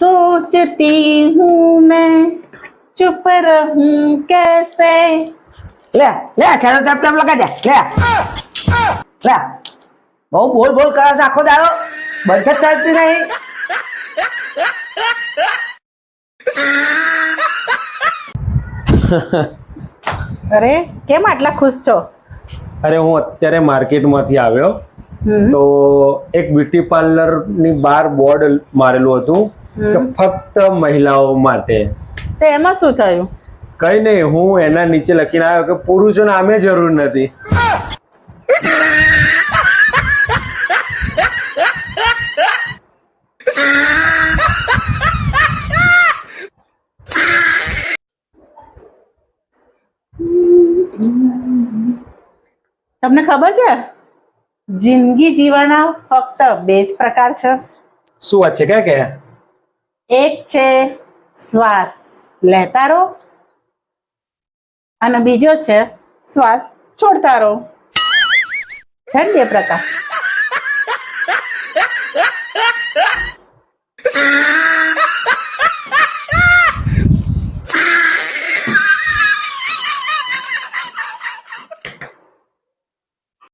सोचती हूँ मैं चुप रहूं कैसे। લે લે ચાલો ટપ લગા દે લે લે બહુ બોલ બોલ કરે છે આખો દાડો બંધ જ ચાલતી નહીં. અરે કેમ આટલા ખુશ છો? અરે હું અત્યારે માર્કેટમાંથી આવ્યો તો એક બ્યુટી પાર્લર ની બહાર બોર્ડ મારેલું હતું કે ફક્ત મહિલાઓ માટે. તો એમાં શું થયું? કઈ નહીં, હું એના નીચે લખીને આવ્યો કે પુરુષોને આમે જરૂર નથી. તમને ખબર છે જિંદગી જીવવાના ફક્ત બે જ પ્રકાર છે. શું વાત છે? ક્યાં કયા? એક છે શ્વાસ લેતા રહો અને બીજો છે શ્વાસ છોડતા રહો. છે ને બે પ્રકાર.